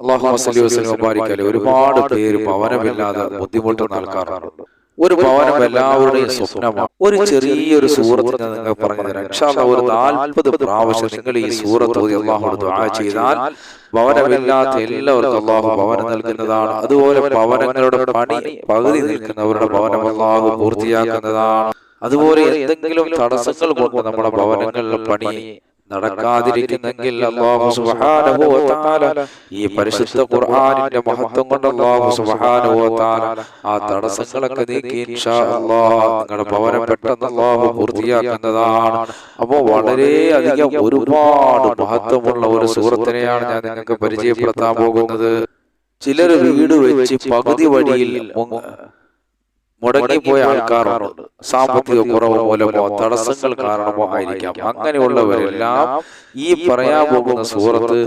അല്ലാഹുമ്മ സ്വല്ലി വസല്ലം വബാരിക് അലൈഹി. ഒരുപാട് പേര് ഭവനമില്ലാതെ ബുദ്ധിമുട്ടുന്ന ആൾക്കാരുണ്ട്. ഒരു ഭവനം എല്ലാവരുടെയും സ്വപ്നമാണ്. ഒരു ചെറിയൊരു സൂറത്ത് ഞാൻ നിങ്ങൾക്ക് പറഞ്ഞു തരാം. ഇൻഷാ അല്ലാഹ് ഒരു 40 പ്രാവശ്യം നിങ്ങൾ ഈ സൂറത്ത് ഓതി അല്ലാഹുവോട് ദുആ ചെയ്താൽ ഭവനമില്ലാത്ത എല്ലാവർക്കും അല്ലാഹു ഭവനം നൽകുന്നതാണ്. അതുപോലെ ഭവനങ്ങളുടെ പണി പകുതി നിൽക്കുന്നവരുടെ ഭവനം അല്ലാഹു പൂർത്തിയാക്കുന്നതാണ്. അതുപോലെ എന്തെങ്കിലും തടസ്സങ്ങൾ കൊണ്ട് നമ്മുടെ ഭവനങ്ങളിലെ പണി നടക്കാതിരിക്കുന്നെങ്കിൽ അല്ലാഹു സുബ്ഹാനഹു വ തആല ഈ പരിശുദ്ധ ഖുർആനിന്റെ മഹത്വം കൊണ്ട് അല്ലാഹു സുബ്ഹാനഹു വ തആല ആ തടസ്സങ്ങളൊക്കെ നീക്കി ഇൻഷാ അല്ലാഹ് നിങ്ങളുടെ ഭവനം പെട്ടെന്ന് അല്ലാഹു പൂർത്തിയാക്കുന്നതാണ്. അപ്പോൾ വളരെയധികം ഒരുപാട് മഹത്വമുള്ള ഒരു സൂറത്തിനെയാണ് ഞാൻ നിങ്ങൾക്ക് പരിചയപ്പെടുത്താൻ പോകുന്നത്. ചിലർ വീട് വെച്ച് പകുതി വഴിയിൽ മുടങ്ങിപ്പോയ ആൾക്കാരുണ്ട്. സാമ്പത്തിക കുറവ് മൂലമോ തടസ്സങ്ങൾ കാരണമോ ആയിരിക്കാം. അങ്ങനെയുള്ളവരെല്ലാം ഈ പറയാൻ പോകുന്ന സൂറത്ത്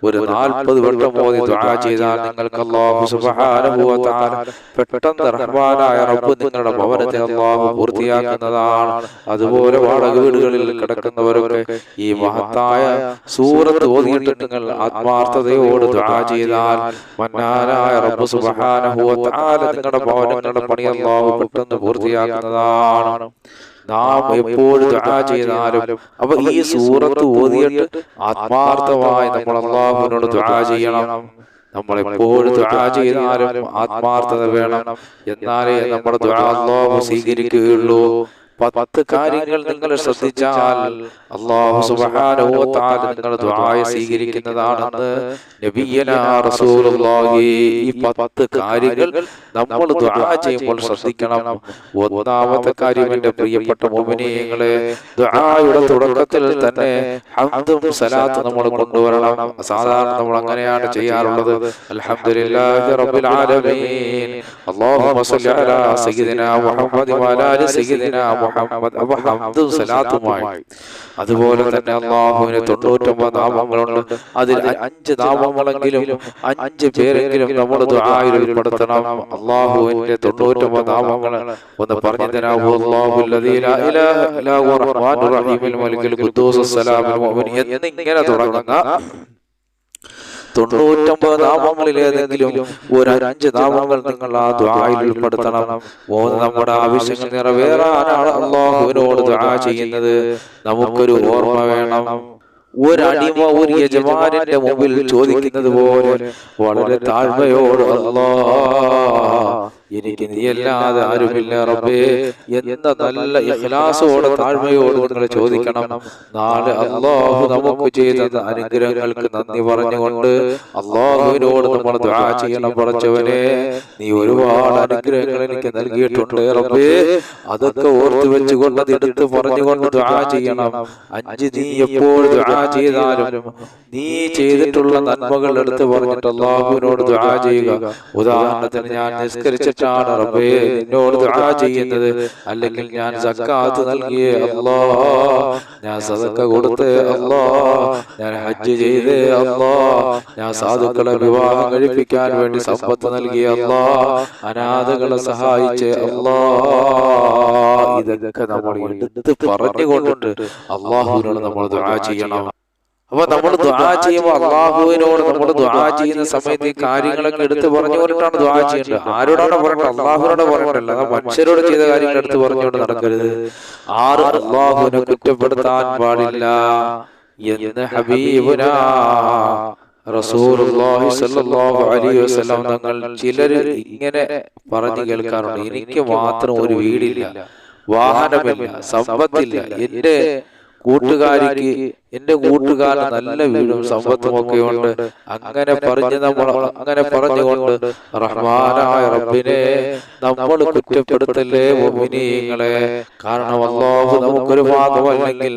ഒരു 40 വട്ടം ഓതി ദുആ ചെയ്താൽ നിങ്ങൾക്ക് അല്ലാഹു സുബ്ഹാനഹു വ തആല പെട്ടെന്ന് റഹ്മാനായ റബ്ബ് നിങ്ങളുടെ ഭവനത്തെ അല്ലാഹു പൂർത്തിയാക്കുന്നതാണ്. അതുപോലെ വാടക വീടുകളിൽ കിടക്കുന്നവരൊക്കെ ഈ മഹത്തായ സൂറത്ത് ഓതിയിട്ട് നിങ്ങൾ ആത്മാർത്ഥതയോട് ദുആ ചെയ്താൽ മന്നാനായ റബ്ബ് സുബ്ഹാനഹു വ തആല നിങ്ങളുടെ ഭവനങ്ങളുടെ പണി അല്ലാഹു പെട്ടെന്ന് പൂർത്തിയാക്കുന്നതാണ്. നാം എപ്പോഴും ദുആ ചെയ്താലും അപ്പൊ ഈ സൂറത്ത് ഓതിയിട്ട് ആത്മാർത്ഥമായി നമ്മൾ അല്ലാഹുവിനോട് ദുആ ചെയ്യണം. നമ്മൾ എപ്പോഴും ദുആ ചെയ്താലും ആത്മാർത്ഥത വേണം. എന്നാലേ നമ്മുടെ ദുആ അല്ലാഹു സ്വീകരിക്കുകയുള്ളൂ. 10 കാര്യങ്ങൾ നിങ്ങൾ ശ്രദ്ധിച്ചാൽ അല്ലാഹു സുബ്ഹാനഹു വ തആല നിങ്ങളുടെ ദുആയെ സ്വീകരിക്കുന്നതാണെന്ന് നബിയനാ റസൂലുള്ളാഹി. ഈ 10 കാര്യങ്ങൾ നമ്മൾ ദുആ ചെയ്യുമ്പോൾ ശ്രദ്ധിക്കണം. ഒന്നാമത്തെ കാര്യം, എൻ്റെ പ്രിയപ്പെട്ട മുഅ്മിനീങ്ങളെ, ദുആയുടെ തുടക്കത്തിൽ തന്നെ ഹംദും സലാത്തും നമ്മൾ കൊണ്ടുവരണം. സാധാരണ നമ്മൾ അങ്ങനെയാണ് ചെയ്യാറുള്ളത്. അൽഹംദുലില്ലാഹി റബ്ബിൽ ആലമീൻ, അല്ലാഹുമ്മ സ്വല്ലി അലാ സയ്യിദിനാ മുഹമ്മദ് വ അലാ ആലി സയ്യിദിനാ മുഹമ്മദ്. അപ്പോൾ ഹംദും സലാത്തുമായി. അതുപോലെ തന്നെ അല്ലാഹുവിന് 99 നാമങ്ങളുണ്ട്. അതിൽ 5 നാമങ്ങളെങ്കിലും 5 പേരെങ്കിലും നമ്മുടെ ദുആയിൽ ഉൾപ്പെടുത്തണം. അല്ലാഹുവിന്റെ 99 നാമങ്ങൾ ഒന്ന് പറഞ്ഞു തരാമോ? അല്ലാഹുൽ ലദീ ലാ ഇലാഹ ഇല്ലാ ഹുവ റഹ്മാനുർ റഹീമുൽ മലിക്കുൽ ഖുദ്ദൂസുസ് സലാമുൽ മുഅ്മിൻ എന്നിങ്ങനെ തുടങ്ങുന്ന 99 നാമങ്ങളിൽ ഏതെങ്കിലും ഒരു 5 നാമങ്ങൾ നിങ്ങൾ ആ ദുആയിൽ ഉൾപ്പെടുത്തണം. നമ്മുടെ ആവശ്യങ്ങൾ നിറവേറാനാണ് അല്ലാഹുവിനോട് ദുആ ചെയ്യുന്നത്. നമുക്കൊരു ഓർമ്മ വേണം. ഒരടിമ ഒരു യജമാനന്റെ മുമ്പിൽ ചോദിക്കുന്നത് പോലെ വളരെ താഴ്മയോട്, അല്ലാഹ് എനിക്ക് നീയല്ലാതെ ആരുമില്ല റബ്ബേ എന്ന നല്ല ഇഖ്ലാസോടെ താഴ്മയോട് നിങ്ങൾ ചോദിക്കണം. നാളെ അല്ലാഹു നമുക്ക് ചെയ്ത അനുഗ്രഹങ്ങൾക്ക് നന്ദി പറഞ്ഞുകൊണ്ട് അല്ലാഹുവിനോട് നമ്മൾ ദുആ ചെയ്യണം. പടച്ചവനെ, നീ ഒരുപാട് അനുഗ്രഹങ്ങൾ എനിക്ക് നൽകിയിട്ടുണ്ട് റബ്ബേ, അതൊക്കെ ഓർത്തു വെച്ചുകൊണ്ട് അതെടുത്ത് പറഞ്ഞുകൊണ്ട് ദുആ ചെയ്യണം. 5, നീ എപ്പോൾ ദുആ ചെയ്താലും നീ ചെയ്തിട്ടുള്ള നന്മകൾ എടുത്ത് പറഞ്ഞിട്ട് അല്ലാഹുവിനോട് ദുആ ചെയ്യുക. ഉദാഹരണത്തിന്, ഞാൻ നിസ്കരിച്ചിട്ടാണ് റബ്ബേ നിന്നോട് ദുആ ചെയ്യുന്നത്, അല്ലെങ്കിൽ ഞാൻ സക്കാത്ത് നൽകിയേ അല്ലാഹ്, ഞാൻ സദഖ കൊടുത്തേ അല്ലാഹ്, ഞാൻ ഹജ്ജ് ചെയ്തേ അല്ലാഹ്, ഞാൻ സാധുക്കളെ വിവാഹം കഴിപ്പിക്കാൻ വേണ്ടി സമ്പത്ത് നൽകിയേ അല്ലാഹ്, അനാഥകളെ സഹായിച്ചേ അല്ലാഹ്. ഇതൊക്കെ നമ്മൾ എടുത്ത് പറഞ്ഞുകൊണ്ട് അല്ലാഹുവിനോട് നമ്മൾ ദുആ ചെയ്യണം. അപ്പൊ നമ്മൾ ദുആ ചെയ്യുമ്പോൾ അല്ലാഹുവിനോട് നമ്മൾ ദുആ ചെയ്യുന്ന സമയത്ത് ഈ കാര്യങ്ങളൊക്കെ എടുത്ത് പറഞ്ഞുകൊണ്ടാണ് ദുആ ചെയ്യേണ്ടത്. ആരോടാണ് പറയേണ്ടത്? അല്ലാഹുവിനോട് പറയണ്ടല്ല. മനുഷ്യരോട് ചെയ്ത കാര്യങ്ങൾ എടുത്ത് പറഞ്ഞുകൊണ്ട് നടക്കരുത്. അല്ലാഹുവിനെ കുറ്റപ്പെടുത്താൻ പാടില്ല എന്ന് ഹബീബുനാ റസൂലുള്ളാഹി സ്വല്ലല്ലാഹു അലൈഹി വസല്ലം തങ്ങൾ ചിലർ ഇങ്ങനെ പറഞ്ഞു കേൾക്കാറുണ്ട്: എനിക്ക് മാത്രം ഒരു വീടില്ല, വാഹനമില്ല, സമ്പത്തില്ല, എന്റെ കൂട്ടുകാരിക്ക്, എന്റെ കൂട്ടുകാരൻ നല്ല വീടും സമ്പത്തും ഒക്കെ ഉണ്ട്. അങ്ങനെ പറഞ്ഞുകൊണ്ട് റഹ്മാനായ റബ്ബിനെ നമ്മൾ കുറ്റപ്പെടുത്തല്ലേ മുഅ്മിനീങ്ങളെ. കാരണം അല്ലാഹു നമുക്കൊരു ഭാഗമല്ലെങ്കിൽ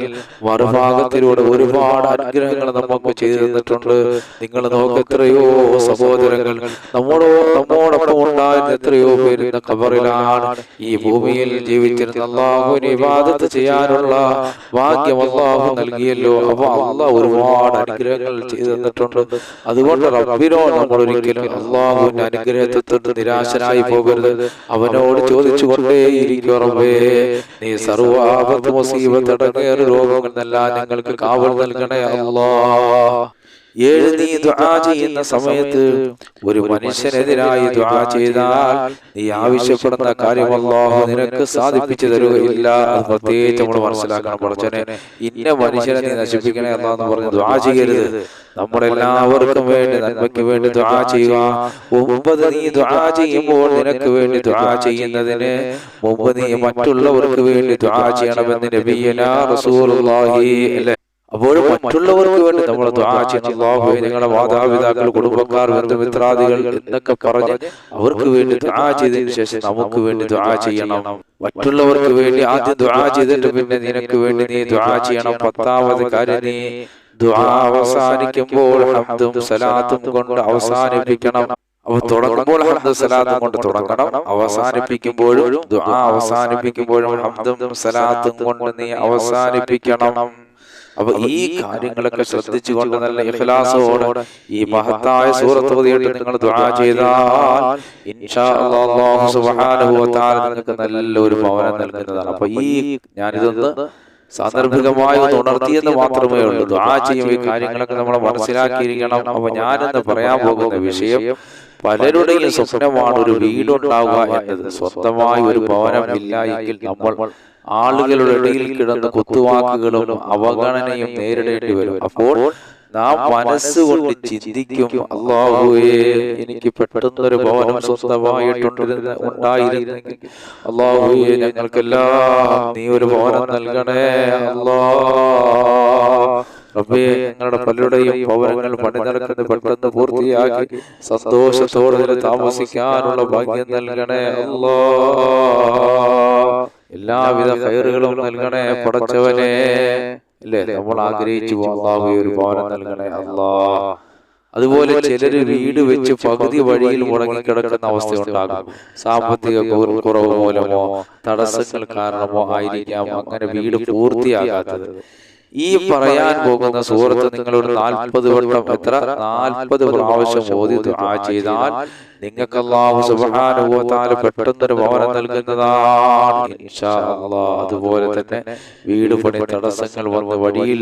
മറുഭാഗത്തിലൂടെ ഒരുപാട് അനുഗ്രഹങ്ങൾ നമുക്ക് ചെയ്തു തന്നിട്ടുണ്ട്. നിങ്ങൾ നോക്ക്, എത്രയോ സഹോദരങ്ങൾ നമ്മോടൊപ്പം ഉണ്ടായിരുന്ന എത്രയോ പേര് ഇന്ന് ഖബറിലാണ്. ഈ ഭൂമിയിൽ ജീവിച്ചിരുന്ന അല്ലാഹുവിനെ ഇബാദത്ത് ചെയ്യാനുള്ള ഭാഗ്യം അല്ലാഹു നൽകിയല്ലോ. അപ്പൊ അല്ലാഹ് ഒരുപാട് അനുഗ്രഹങ്ങൾ ചെയ്തു തന്നിട്ടുണ്ട്. അതുകൊണ്ട് റബ്ബിനോട് നമ്മൾ ഒരിക്കലും അല്ലാഹുവിന്റെ അനുഗ്രഹത്തെ തൊട്ട് നിരാശനായി പോകരുത്. അവനോട് ചോദിച്ചുകൊണ്ടേയിരിക്കും: റബ്ബേ, നീ സർവ്വാപത്ത് മുസീബത്ത് അടങ്ങേറെ രോഗങ്ങൾ എല്ലാം ഞങ്ങൾക്ക് കാവൽ നൽകണേ അല്ലാഹ്. 7 നീ ദുആ ചെയ്യുന്ന സമയത്ത് ഒരു മനുഷ്യനെതിരായി ദുആ ചെയ്താൽ നീ ആവശ്യപ്പെടുന്ന കാര്യം അല്ലാഹു നിനക്ക് സാധിപ്പിച്ചു തരുകയില്ല. അത് പ്രത്യേകിച്ച് നമ്മൾ മനസ്സിലാക്കണം. പടച്ചോനെ ഇന്ന മനുഷ്യനെ നീ നശിപ്പിക്കണേ എന്ന് പറഞ്ഞ് ദുആ ചെയ്യരുത്. നമ്മളെല്ലാവർക്കും വേണ്ടി നന്മയ്ക്ക് വേണ്ടി ദുആ ചെയ്യുക. 9 നീ ദുആ ചെയ്യുമ്പോൾ നിനക്ക് വേണ്ടി ദുആ ചെയ്യുന്നതിന് മുമ്പ് നീ മറ്റുള്ളവർക്ക് വേണ്ടി ദുആ ചെയ്യണമെന്ന് നബിയനാ റസൂലുള്ളാഹി അല്ലേ. അപ്പോൾ മറ്റുള്ളവർക്ക് വേണ്ടി നമ്മൾ ദുആ ചെയ്യണം. അല്ലാഹുവേ നിങ്ങളുടെ മാതാപിതാക്കൾ, കുടുംബക്കാർ, ബന്ധുമിത്രാദികൾ എന്നൊക്കെ പറഞ്ഞ് അവർക്ക് വേണ്ടി ദുആ ചെയ്തതിനു ശേഷം നമുക്ക് വേണ്ടി ദുആ ചെയ്യണം. മറ്റുള്ളവർക്ക് വേണ്ടി ആദ്യം ദുആ ചെയ്തിട്ട് പിന്നെ നിനക്ക് വേണ്ടി നീ ദുആ ചെയ്യണം. 10ാമത് കാര്യം, നീ ദുആ അവസാനിക്കുമ്പോൾ ഹംദും സലാത്തും കൊണ്ട് അവസാനിപ്പിക്കണം. അപ്പോൾ തുടങ്ങുമ്പോൾ ഹംദും സലാത്തും കൊണ്ട് തുടങ്ങണം, അവസാനിപ്പിക്കുമ്പോഴും ദുആ അവസാനിപ്പിക്കുമ്പോഴും ഹംദും സലാത്തും കൊണ്ട് നീ അവസാനിപ്പിക്കണം. അപ്പൊ ഈ കാര്യങ്ങളൊക്കെ ശ്രദ്ധിച്ചുകൊണ്ട് നല്ല ഇഖ്ലാസോടെ ഈ മഹത്തായ സൂറത്ത് ഓതിയിട്ട് നിങ്ങൾ ദുആ ചെയ്താൽ ഇൻഷാ അല്ലാഹ് അല്ലാഹു സുബ്ഹാനഹു വ തആല നിങ്ങൾക്ക് നല്ലൊരു ഭവനം നൽകുന്നതാണ്. അപ്പൊ ഈ ഞാനിതൊന്ന് സാന്ദർഭികമായി ഉണർത്തിയെന്ന് മാത്രമേ ഉള്ളൂ. ദുആ ചെയ്യുമ്പോൾ ഈ കാര്യങ്ങളൊക്കെ നമ്മൾ മനസ്സിലാക്കിയിരിക്കണം. അപ്പൊ ഞാനെന്ന് പറയാൻ പോകുന്ന വിഷയം, പലരുടെയും സ്വപ്നമാണ് ഒരു വീടുണ്ടാവുക എന്നത്. സ്വന്തമായി ഒരു ഭവനം ഇല്ല എങ്കിൽ നമ്മൾ ആളുകളുടെ ഇടയിൽ കിടന്ന് കുത്തുവാക്കുകളും അവഗണനയും നേരിടേണ്ടി വരും. അപ്പോൾ നാം മനസ്സുകൊണ്ട് ചിന്തിക്കും, അല്ലാഹുവേ എനിക്ക് പെട്ടെന്നൊരു ഭവനം സ്വന്തമായിട്ടുണ്ടായിരുന്നെങ്കിൽ, അല്ലാഹുവേ ഞങ്ങൾക്കെല്ലാം നീ ഒരു ഭവനം നൽകണേ അല്ലാഹ്. റബ്ബേ ഞങ്ങളുടെ പലരുടെയും ഭവനങ്ങൾ പണി നടക്കുന്നത് പെട്ടെന്ന് പൂർത്തിയാക്കി സന്തോഷത്തോടെ താമസിക്കാനുള്ള ഭാഗ്യം നൽകണേ അല്ലാഹ്. എല്ലാവിധ ഖൈറുകളും നൽകണേ പടച്ചവനെ അല്ലേ. നമ്മൾ ആഗ്രഹിച്ചു അല്ലാഹുവേ ഒരു ഭവനം നൽകണേ അല്ലാഹ്. അതുപോലെ ചിലര് വീട് വെച്ച് പകുതി വഴിയിൽ മുടങ്ങിക്കിടക്കുന്ന അവസ്ഥയുണ്ടാകും. സാമ്പത്തിക കുറവ് മൂലമോ തടസ്സങ്ങൾ കാരണമോ ആയിരിക്കാം അങ്ങനെ വീട് പൂർത്തിയാകാത്തത്. ഈ പറയാൻ പോകുന്ന സൂറത്ത് നിങ്ങളോട് 40 വട്ടം, എത്ര 40 പ്രാവശ്യം ഓതി ദുആ ചെയ്താൽ നിങ്ങൾക്ക് അല്ലാഹു സുബ്ഹാനഹു വ തആല പെട്ടെന്നൊരു ഭവനം നൽകുന്നതാണ് ഇൻഷാ അല്ലാഹ്. അതുപോലെ തന്നെ വീട് പണി തടസ്സങ്ങൾ വന്ന് വഴിയിൽ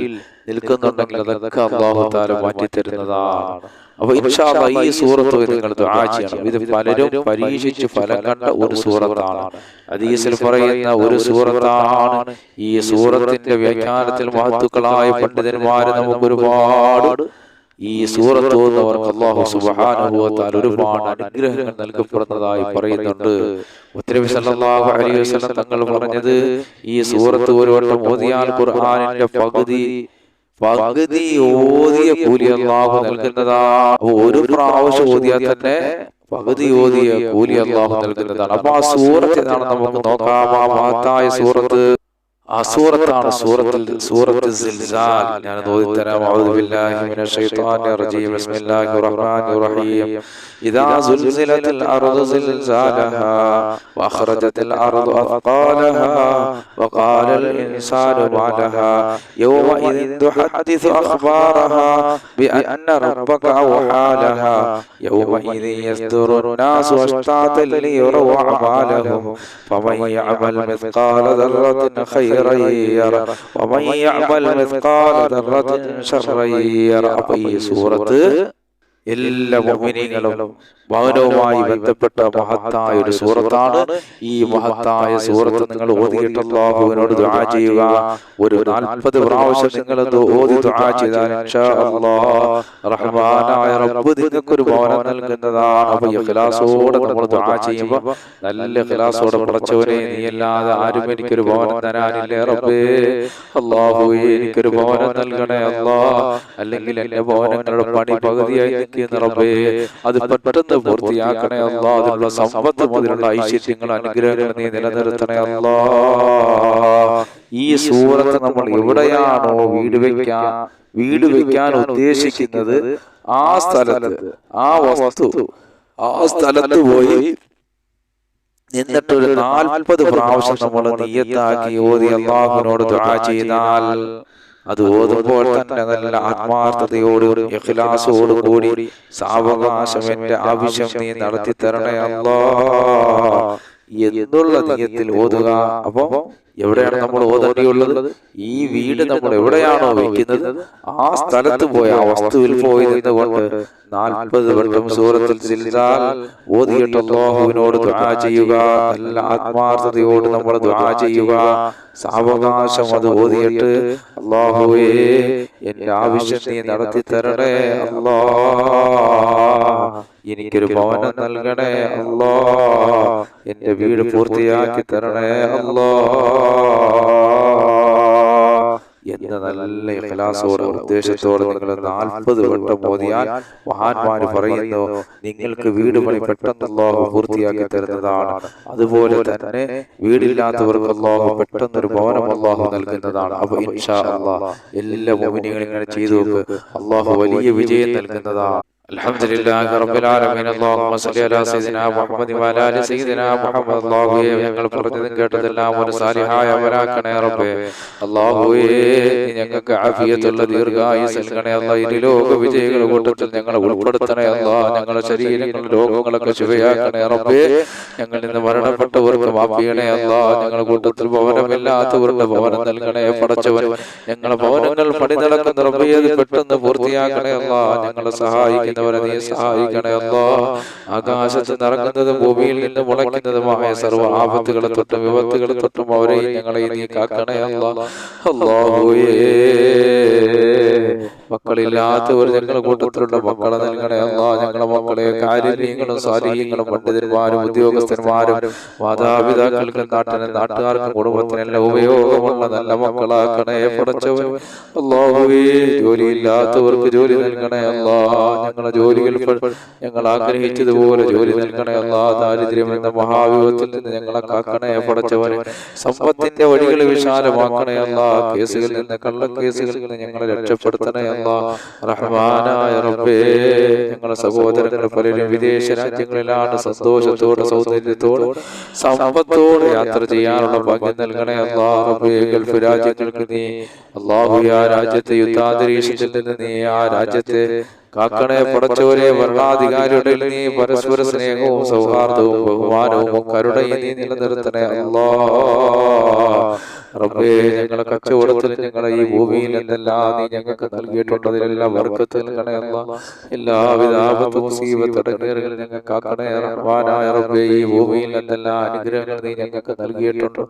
നിൽക്കുന്നുണ്ടെങ്കിൽ അതൊക്കെ അല്ലാഹു തആല മാറ്റി തരുന്നതാണ്. അപ്പൊ ഇൻഷാ അല്ലാഹ് ഈ സൂറത്ത് നിങ്ങൾ ദുആ ചെയ്യണം. ഇത് പലരും പരീക്ഷിച്ച് ഫലം കണ്ട ഒരു സൂറത്താണ്, ഹദീസിൽ പറയുന്ന ഒരു സൂറത്താണ്. ഈ സൂറത്തിന്റെ വ്യാഖ്യാനത്തിൽ മഹത്തുക്കളായ പണ്ഡിതന്മാര് നമുക്ക് ഒരുപാട് ഈ സൂറത്ത് ഓതുന്നവർക്ക് അല്ലാഹു സുബ്ഹാനഹു വ തആല ഒരുപാട് അനുഗ്രഹങ്ങൾ നൽകപ്പെടുന്നതായി പറയുന്നുണ്ട്. നബി സല്ലല്ലാഹു അലൈഹി വസല്ലം തങ്ങൾ പറഞ്ഞത്, ഈ സൂറത്ത് ഒരു വട്ടം ഓതിയാൽ ഖുർആനിന്റെ പകുതി ഓതിയ കൂലി അല്ലാഹു നൽകുന്നതാണ്. ഒരു പ്രാവശ്യം ഓതിയാൽ തന്നെ പകുതി ഓതിയ കൂലി അല്ലാഹു നൽകുന്നതാണ്. അപ്പൊ ആ സൂറത്ത് ഏതാണ് നമുക്ക് നോക്കാം. ആ മഹത്തായ സൂറത്ത്, ആ സൂറത്താണ് സൂറത്ത് സിൽസാൽ. ഞാൻ ഓതിത്തരാം. അഊദു ബില്ലാഹി മിനശ് ശൈത്വാനിർ റജീം. ബിസ്മില്ലാഹിർ റഹ്മാനിർ റഹീം. ഇദാ സുൽസിലത്തിൽ അർദു സിൽസാലഹാ വഅഖറജത്തിൽ അർദു അത്ഖാലഹാ വഖാലൽ ഇൻസാനു മാ ലഹാ യൗമഇദിൻ തുഹദ്ദിസു അഖ്ബാറഹാ ബിഅന്ന റബ്ബക അവഹാ ലഹാ യൗമഇദിൻ യസ്ദുറു الناس أشتاتا ليروا أعمالهم فمن يعمل مثقال ذرة خيرا يره ومن يعمل مثقال ذرة شرا يره. അപ്പോൾ ഈ സൂറത്ത് എല്ലാ മുഅ്മിനീങ്ങളും ഭവനവുമായി ബന്ധപ്പെട്ട മഹത്തായ ഒരു സൂറത്താണ്. ഈ മഹത്തായ സൂറത്ത് നിങ്ങൾ ഓതിയിട്ട് അല്ലാഹുവിനോട് ദുആ ചെയ്യുക. ഒരു 40 പ്രാവശ്യം നിങ്ങൾ ഓതി ദുആ ചെയ്താൽ ഇൻഷാ അല്ലാഹ് റഹ്മാനായ റബ്ബ് നിങ്ങൾക്ക് ഒരു ഭവനം നൽകുന്നതാണ്. അപ്പോൾ ഇഖ്ലാസോടെ നമ്മൾ ദുആ ചെയ്യുമ്പോൾ നല്ല ഇഖ്ലാസോടെ, പടച്ചവനെ നീയല്ലാതെ ആരും എനിക്കൊരു ഭവനം തരാനില്ല റബ്ബേ, അല്ലാഹുവേ എനിക്കൊരു ഭവനം നൽകണേ അല്ലാഹ്, അല്ലെങ്കിൽ എന്റെ ഭവനങ്ങളുടെ പണി പകുതിയായി നിൽക്കുന്ന റബ്ബേ അത് പെട്ടെന്ന് പൂർത്തിയാക്കണേ അല്ലാഹ്. അതിനുള്ള സമ്പത്തും അതിനുള്ള ഐശ്വര്യങ്ങൾ അനുഗ്രഹങ്ങൾ നീ നിലനിർത്തണേ അല്ലാഹ്. ഈ സൂറത്ത് നമ്മൾ എവിടെയാണോ വീട് വെക്കാൻ ഉദ്ദേശിക്കുന്നത് ആ സ്ഥലത്ത്, ആ വസ്തു, ആ സ്ഥലത്ത് പോയി എന്നിട്ടൊരു 40 പ്രാവശ്യം നമ്മൾ നിയ്യത്താക്കി ഓതി അല്ലാഹുവിനോട് ദുആ ചെയ്താൽ, അത് ഓതുമ്പോൾ തന്നെ നല്ല ആത്മാർത്ഥതയോടും ഇഖ്ലാസോടും കൂടി സാവകാശം എന്റെ ആവശ്യം നീ നടത്തി തരണേ അല്ലാഹ് എന്നുള്ള നിയ്യത്തിൽ ഓതുക. അപ്പൊ എവിടെയാണ് നമ്മൾ ഓതേണ്ടിയുള്ളത്? ഈ വീട് നമ്മൾ എവിടെയാണോ വെക്കുന്നത് ആ സ്ഥലത്ത് പോയി ആ വസ്തുവിൽ പോയി നിന്നുകൊണ്ട് 40 വട്ടം സൂറത്തുൽ സിൽസാൽ ഓതിയിട്ട് അല്ലാഹുവിനോട് ദുആ ചെയ്യുക. നല്ല ആത്മാർത്ഥതയോട് നമ്മൾ ദുആ ചെയ്യുക. സാവകാശം അത് ഓതിയിട്ട് അല്ലാഹുവേ എന്റെ ആവശ്യം നീ നടത്തി തരണേ അല്ലാ, എനിക്കൊരു ഭവനം നൽകണേ അല്ലാ, എന്റെ വീട് പൂർത്തിയാക്കി തരണേ അല്ലാ എന്ന നല്ല ഇഖ്ലാസോടെ ഉദ്ദേശത്തോടെ നിങ്ങൾ 40 വട്ടം ഓതിയാൽ മഹാന്മാര് പറയുന്നു നിങ്ങൾക്ക് വീട് പണി പെട്ടെന്ന് അല്ലാഹു പൂർത്തിയാക്കി തരുന്നതാണ്. അതുപോലെ തന്നെ വീടില്ലാത്തവർക്ക് അല്ലാഹു പെട്ടെന്നൊരു ഭവനം അല്ലാഹു നൽകുന്നതാണ്. അപ്പൊ ഇൻഷാ അല്ലാഹ് എല്ലാ മുഅ്മിനീങ്ങളും ഇങ്ങനെ ചെയ്തു നോക്ക്, അല്ലാഹു വലിയ വിജയം നൽകുന്നതാണ്. അൽഹംദുലില്ലാഹി റബ്ബിൽ ആലമീൻ. അല്ലാഹുമ്മ സ്വല്ലി അലാ സയ്യിദിനാ മുഹമ്മദ് വഅലാ ആലി സയ്യിദിനാ മുഹമ്മദ്. അല്ലാഹുവേ ഞങ്ങൾ പറഞ്ഞതും കേട്ടതെല്ലാം ഒരു സാലിഹായ അമലാക്കണേ റബ്ബേ. അല്ലാഹുവേ ഞങ്ങൾക്ക് ആഫിയത്തുള്ള ദീർഘായുസ്സ് നൽകണേ അല്ലാഹ്. ഇരുലോക വിജയികളുടെ കൂട്ടത്തിൽ ഞങ്ങളെ ഉൾപ്പെടുത്തണേ അല്ലാഹ്. ഞങ്ങളുടെ ശരീരങ്ങളും രോഗങ്ങളൊക്കെ ശുഭയാക്കണേ റബ്ബേ. ഞങ്ങൾ ഇന്ന് മരണപ്പെട്ടവർക്ക് മാഫ് ചെയ്യണേ അല്ലാഹ്. ഞങ്ങളുടെ കൂട്ടത്തിൽ ഭവനമില്ലാത്തവർക്ക് ഭവനം നൽകണേ പടച്ചവൻ. ഞങ്ങളുടെ ഭവനങ്ങൾ പണി നടക്കുന്ന റബ്ബേ അത് പെട്ടെന്ന് പൂർത്തിയാക്കണേ അല്ലാഹ്. ഞങ്ങളെ സഹായിക്കുന്ന നീ സഹായിക്കണേ അല്ലാഹ്. ആകാശത്ത് നിറങ്ങുന്നതും ഭൂമിയിൽ നിന്ന് മുളയ്ക്കുന്നതുമായ സർവ്വ ആപത്തുകളെ തൊട്ടും വിപത്തുകളെ തൊട്ടും അവരെയും ഞങ്ങളെയും നീ കാക്കണേ അല്ലാഹ്. അല്ലാഹുവേ മക്കളില്ലാത്തവർ ഞങ്ങളുടെ കൂട്ടത്തിലുള്ള മക്കളെ നൽകണേ അല്ലാഹ്. ഞങ്ങളുടെ മക്കളെ കാരുണ്യങ്ങളും സാലിഹ്യങ്ങളും പണ്ഡിതന്മാരും ഉദ്യോഗസ്ഥന്മാരും മാതാപിതാക്കൾക്കും നാട്ടുകാർക്കും കുടുംബത്തിനെല്ലാം ഉപയോഗമുള്ള നല്ല മക്കളാക്കണേ പടച്ചവൻ. അല്ലാഹുവേ ജോലിയില്ലാത്തവർക്ക് ജോലി നൽകണേ അല്ലാഹ്. ഞങ്ങളുടെ ജോലികൾ ഞങ്ങൾ ആഗ്രഹിച്ചതുപോലെ ജോലി നൽകണേ അല്ലാഹ്. ദാരിദ്ര്യം എന്ന മഹാവിപത്തിൽ നിന്ന് ഞങ്ങളെ കാക്കണേ പടച്ചവനെ. സമ്പത്തിന്റെ വഴികൾ വിശാലമാക്കണേ അല്ലാഹ്. കേസുകളിൽ നിന്ന് കള്ളക്കേസുകളിൽ നിന്ന് ഞങ്ങളെ രക്ഷപ്പെടുത്തണേ അല്ലാഹ്. റഹ്മാനായ റബ്ബേ ഞങ്ങളുടെ സഹോദരങ്ങൾ പലരും വിദേശ രാജ്യങ്ങളിലാണ്. സന്തോഷത്തോടെ സൗന്ദര്യത്തോടെ സമ്പത്തോടെ യാത്ര ചെയ്യാനുള്ള ഭാഗ്യം നൽകണേ അല്ലാഹ്. റബ്ബേ ഗൾഫ് രാജ്യങ്ങൾക്ക് നീ അല്ലാഹു ആ രാജ്യത്തെ യുദ്ധാന്തരീക്ഷത്തിൽ നിന്ന് നീ ആ രാജ്യത്തെ കാക്കണേ പടച്ചവരെ. ഭരണാധികാരിയുടെ നീ പരസ്പര സ്നേഹവും സൗഹാർദ്ദവും ബഹുമാനവും കരുണയും നീ നിലനിർത്തണേ അല്ലാഹ്. റബ്ബേ ഞങ്ങളെ കച്ചവടത്തിൽ ഞങ്ങളെ ഈ ഭൂമിയിൽ എന്തെല്ലാം നീ ഞങ്ങൾക്ക് നൽകിയിട്ടുണ്ട് അതിലെല്ലാം ബർക്കത്ത് നൽകണേ അല്ലാഹ്. എല്ലാവിധ ആപത്ത് മുസീബത്ത് ഇടങ്ങേറുകളിൽ ഞങ്ങൾക്ക് കാക്കണേ റഹ്മാനായ റബ്ബേ. ഈ ഭൂമിയിൽ എന്തെല്ലാം അനുഗ്രഹങ്ങൾ നീ ഞങ്ങൾക്ക് നൽകിയിട്ടുണ്ട്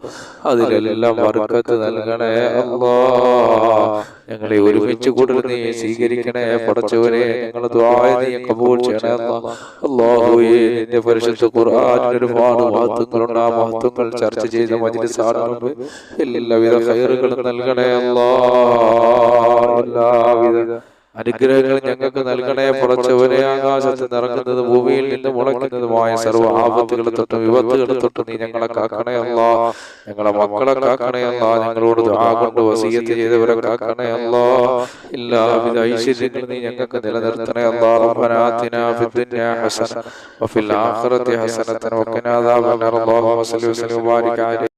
അതിലെല്ലാം ബർക്കത്ത് നൽകണേ അല്ലാഹ്. ഞങ്ങളെ ഒരുമിച്ച് കൂടുതൽ നീ സ്വീകരിക്കണേ പടച്ചവനെ. ഞങ്ങളുടെ ദുആ നീ കബൂൽ ചെയ്യണേ അല്ലാഹ്. അല്ലാഹുവേ നിന്റെ പരിശുദ്ധ ഖുർആനിൽ ഒരുപാട് മഹത്വങ്ങളുണ്ട്. ആ മഹത്വങ്ങൾ ചർച്ച ചെയ്ത മജ്‌ലിസാണ് റബ്ബേ. എല്ലാവിധ ഖൈറുകളും നൽകണേ അല്ലാഹ്. എല്ലാവിധ അനുഗ്രഹങ്ങൾ ഞങ്ങൾക്ക് നൽകണേ പടച്ചവനെ. ആകാശത്ത് നിറങ്ങുന്നത് ഭൂമിയിൽ നിന്ന് മുളയ്ക്കുന്നതുമായ സർവ്വ ആപത്തുകളെ തൊട്ടും വിപത്തുകളെ തൊട്ടും നീ ഞങ്ങളെ കാക്കണേ അല്ലാഹ്. ഞങ്ങളെ മക്കളെ കാക്കണേ അല്ലാഹ്. ഞങ്ങളോട് ദുആ കൊണ്ട് വസിയത്ത് ചെയ്തവരെ കാക്കണേ അല്ലാഹ്. എല്ലാവിധ ഐശ്വര്യങ്ങളും നീ ഞങ്ങൾക്ക് നിലനിർത്തണേ അല്ലാഹ്. റബ്ബനാ ആതിനാ ഫിദ്ദുനിയാ ഹസന വഫിൽ ആഖിറതി ഹസനതൻ വഖിനാ അദാബന്നാർ. അല്ലാഹുമ്മ സ്വല്ലി വസല്ലിം വബാരിക് അലൈഹി